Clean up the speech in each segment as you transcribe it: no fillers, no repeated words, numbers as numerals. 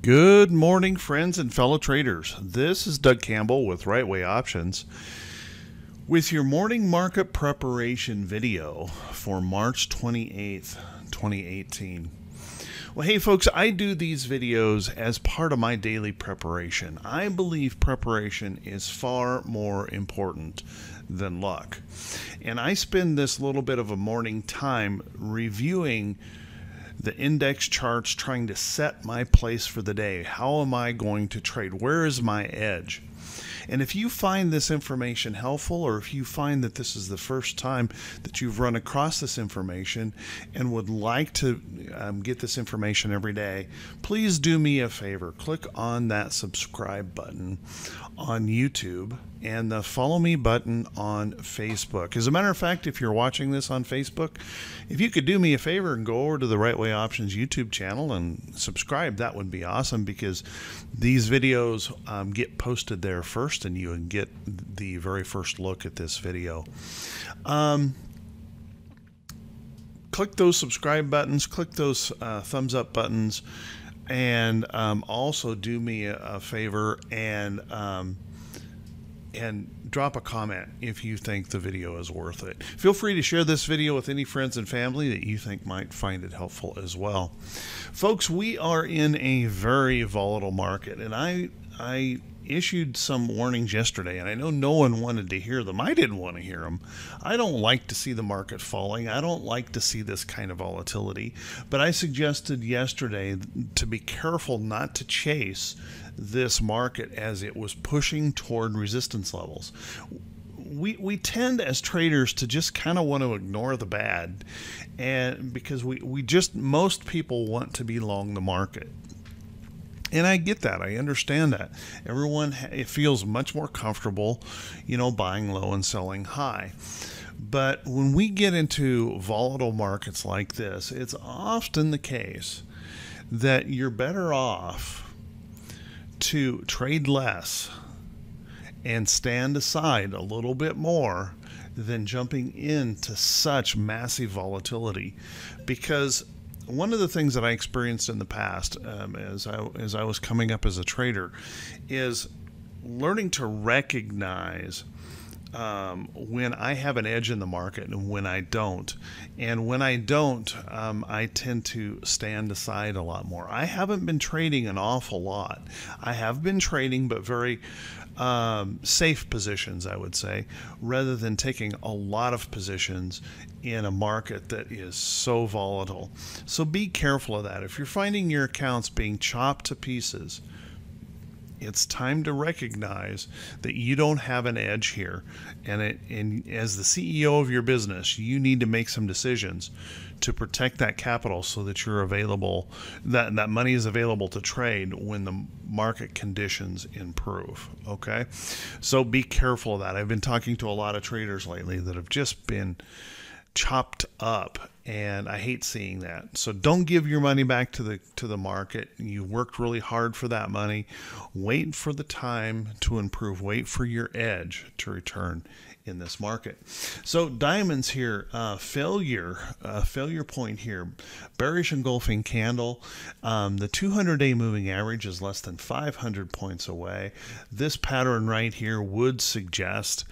Good morning, friends and fellow traders. This is Doug Campbell with Right Way Options with your morning market preparation video for March 28th, 2018. Well, hey folks, I do these videos as part of my daily preparation. I believe preparation is far more important than luck. And I spend this little bit of a morning time reviewing the index charts, trying to set my place for the day. How am I going to trade? Where is my edge? And if you find this information helpful, or if you find that this is the first time that you've run across this information and would like to get this information every day, please do me a favor. Click on that subscribe button on YouTube and the follow me button on Facebook. As a matter of fact, if you're watching this on Facebook, if you could do me a favor and go over to the Right Way Options YouTube channel and subscribe, that would be awesome, because these videos get posted there first and you would get the very first look at this video. Click those subscribe buttons, click those thumbs up buttons, and also do me a favor and drop a comment if you think the video is worth it. Feel free to share this video with any friends and family that you think might find it helpful as well. Folks, we are in a very volatile market, and I issued some warnings yesterday, and I know no one wanted to hear them. I didn't want to hear them. I don't like to see the market falling. I don't like to see this kind of volatility, but I suggested yesterday to be careful not to chase this market as it was pushing toward resistance levels. We tend as traders to just kind of want to ignore the bad, and because most people want to be long the market. And I get that. I understand that. It feels much more comfortable, buying low and selling high. But when we get into volatile markets like this, it's often the case that you're better off to trade less and stand aside a little bit more than jumping into such massive volatility. Because one of the things that I experienced in the past as I was coming up as a trader is learning to recognize when I have an edge in the market and when I don't. And when I don't, I tend to stand aside a lot more. I haven't been trading an awful lot. I have been trading, but very safe positions, I would say, rather than taking a lot of positions in a market that is so volatile. So be careful of that. If you're finding your accounts being chopped to pieces, it's time to recognize that you don't have an edge here, and as the CEO of your business, you need to make some decisions to protect that capital so that you're available, that money is available to trade when the market conditions improve. Okay, so be careful of that. I've been talking to a lot of traders lately that have just been chopped up, and I hate seeing that. So don't give your money back to the market. You worked really hard for that money. Wait for the time to improve. Wait for your edge to return in this market. So diamonds here, failure point here, bearish engulfing candle. The 200-day moving average is less than 500 points away. This pattern right here would suggest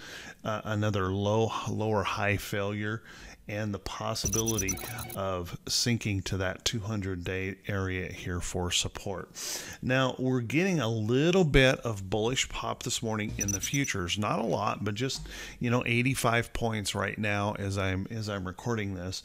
another lower high failure, and the possibility of sinking to that 200-day area here for support. Now, we're getting a little bit of bullish pop this morning in the futures. Not a lot, but just 85 points right now as I'm recording this.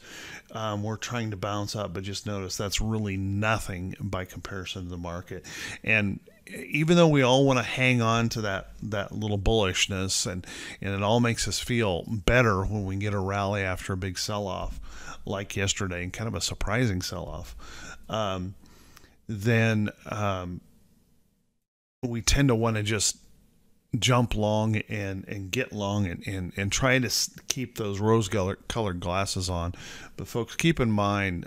We're trying to bounce up, but just notice that's really nothing by comparison to the market. And even though we all want to hang on to that little bullishness, and it all makes us feel better when we get a rally after a big sell-off like yesterday, and kind of a surprising sell-off, then we tend to want to just jump long and get long and try to keep those rose-colored glasses on. But folks, keep in mind,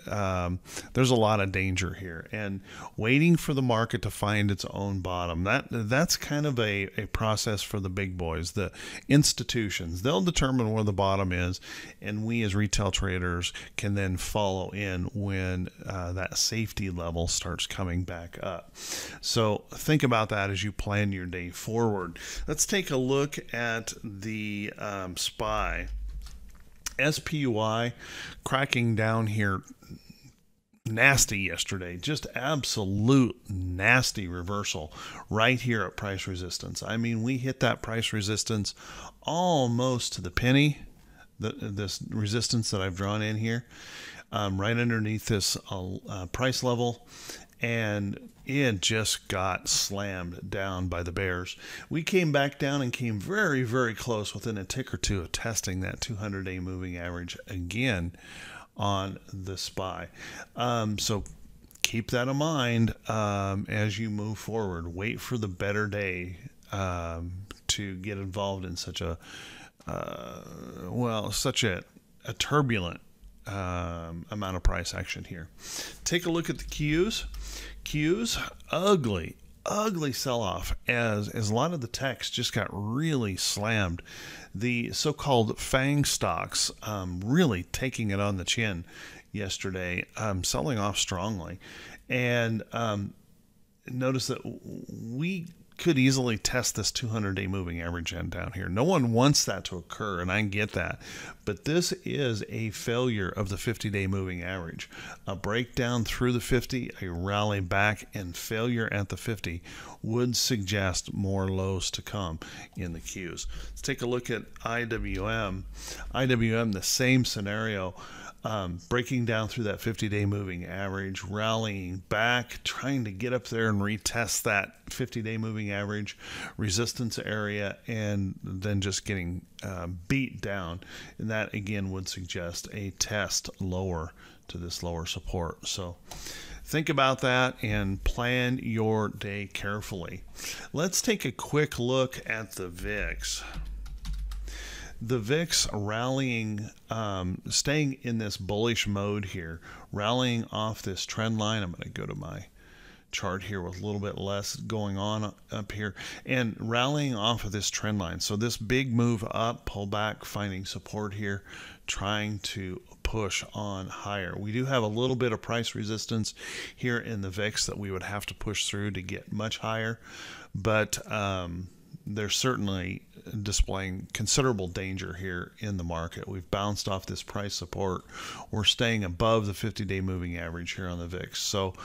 there's a lot of danger here, and waiting for the market to find its own bottom, that's kind of a process for the big boys, the institutions. They'll determine where the bottom is, and we as retail traders can then follow in when that safety level starts coming back up. So think about that as you plan your day forward. Let's take a look at the SPY. SPY cracking down here nasty yesterday, just absolute nasty reversal right here at price resistance. I mean, we hit that price resistance almost to the penny, this resistance that I've drawn in here, right underneath this price level, and it just got slammed down by the bears. We came back down and came very, very close within a tick or two of testing that 200-day moving average again on the SPY. So keep that in mind as you move forward. Wait for the better day to get involved in such a turbulent amount of price action here. Take a look at the Qs. Qs, ugly sell-off as a lot of the techs just got really slammed. The so-called FANG stocks really taking it on the chin yesterday, selling off strongly. And notice that we could easily test this 200-day moving average end down here. No one wants that to occur, and I get that. But this is a failure of the 50-day moving average. A breakdown through the 50, a rally back, and failure at the 50 would suggest more lows to come in the Qs. Let's take a look at IWM. IWM, the same scenario. Breaking down through that 50-day moving average, rallying back, trying to get up there and retest that 50-day moving average resistance area, and then just getting beat down. And that, again, would suggest a test lower to this lower support. So think about that and plan your day carefully. Let's take a quick look at the VIX. The VIX rallying, staying in this bullish mode here, rallying off this trend line. I'm going to go to my chart here with a little bit less going on up here, and rallying off of this trend line. So this big move up, pull back, finding support here, trying to push on higher. We do have a little bit of price resistance here in the VIX that we would have to push through to get much higher, but they're certainly displaying considerable danger here in the market. We've bounced off this price support. We're staying above the 50-day moving average here on the VIX. So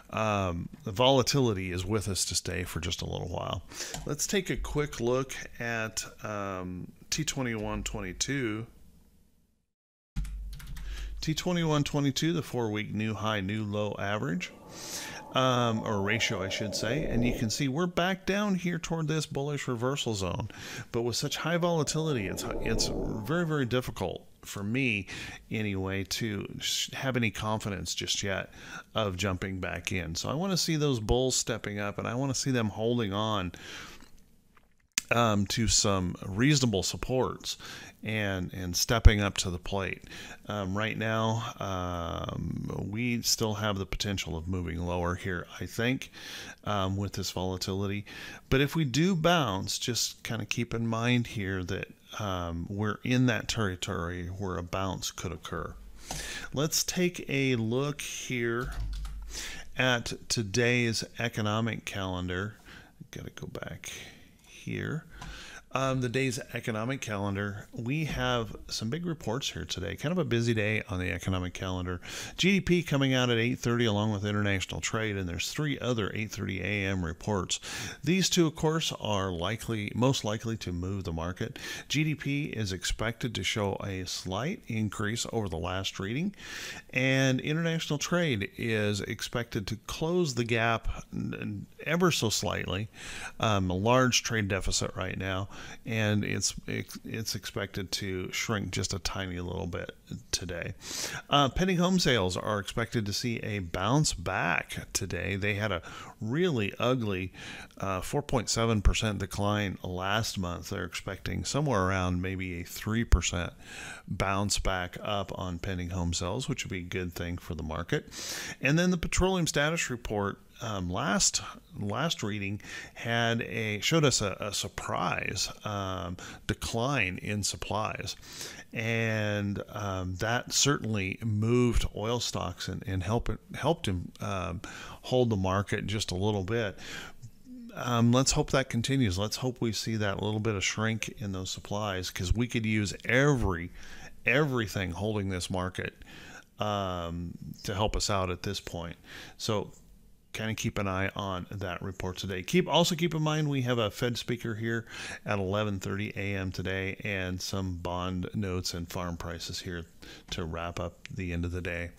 the volatility is with us to stay for just a little while. Let's take a quick look at T2122. T2122, the 4-week new high, new low average. Or ratio, I should say, and you can see we're back down here toward this bullish reversal zone. But with such high volatility, it's very, very difficult for me, anyway, to have any confidence just yet of jumping back in. So I want to see those bulls stepping up, and I want to see them holding on to some reasonable supports and stepping up to the plate. Right now, we still have the potential of moving lower here, I think, with this volatility. But if we do bounce, just kind of keep in mind here that we're in that territory where a bounce could occur. Let's take a look here at today's economic calendar. Got to go back here. The day's economic calendar, we have some big reports here today. Kind of a busy day on the economic calendar. GDP coming out at 8:30 along with international trade, and there's 3 other 8:30 a.m. reports. These 2, of course, are most likely to move the market. GDP is expected to show a slight increase over the last reading, and international trade is expected to close the gap ever so slightly. A large trade deficit right now. and it's expected to shrink just a tiny little bit today. Pending home sales are expected to see a bounce back today. They had a really ugly 4.7% decline last month. They're expecting somewhere around maybe a 3% bounce back up on pending home sales, which would be a good thing for the market. And then the petroleum status report last reading showed us a surprise decline in supplies, and that certainly moved oil stocks and helped him hold the market just a little bit. Let's hope that continues. Let's hope we see that little bit of shrink in those supplies, because we could use everything holding this market to help us out at this point. So kind of keep an eye on that report today. Also keep in mind we have a Fed speaker here at 11:30 a.m. today, and some bond notes and farm prices here to wrap up the end of the day.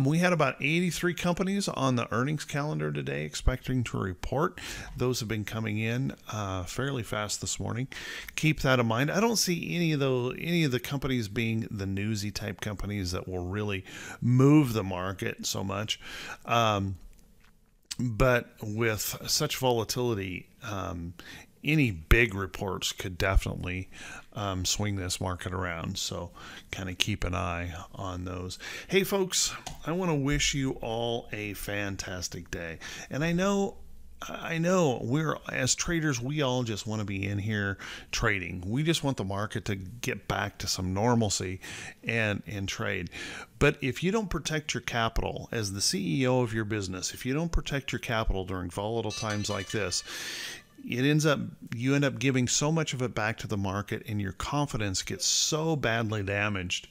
We had about 83 companies on the earnings calendar today expecting to report. Those have been coming in fairly fast this morning. Keep that in mind. I don't see any of the companies being the newsy type companies that will really move the market so much. But with such volatility, any big reports could definitely swing this market around. So kind of keep an eye on those. Hey, folks, I want to wish you all a fantastic day. And I know as traders, we all just want to be in here trading. We just want the market to get back to some normalcy and trade. But if you don't protect your capital as the CEO of your business, if you don't protect your capital during volatile times like this, you end up giving so much of it back to the market, and your confidence gets so badly damaged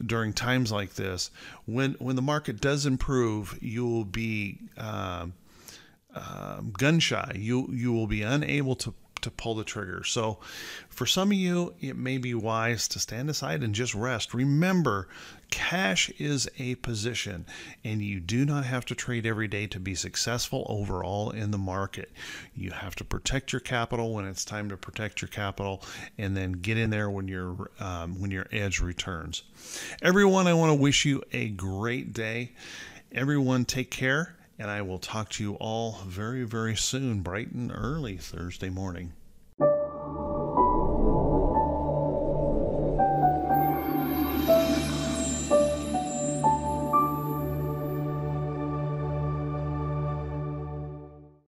during times like this. When the market does improve, you will be gun shy. You will be unable to pull the trigger. So for some of you, it may be wise to stand aside and just rest. Remember, cash is a position, and you do not have to trade every day to be successful overall in the market. You have to protect your capital when it's time to protect your capital, and then get in there when your edge returns. Everyone, I want to wish you a great day. Everyone, take care. And I will talk to you all very, very soon, bright and early Thursday morning.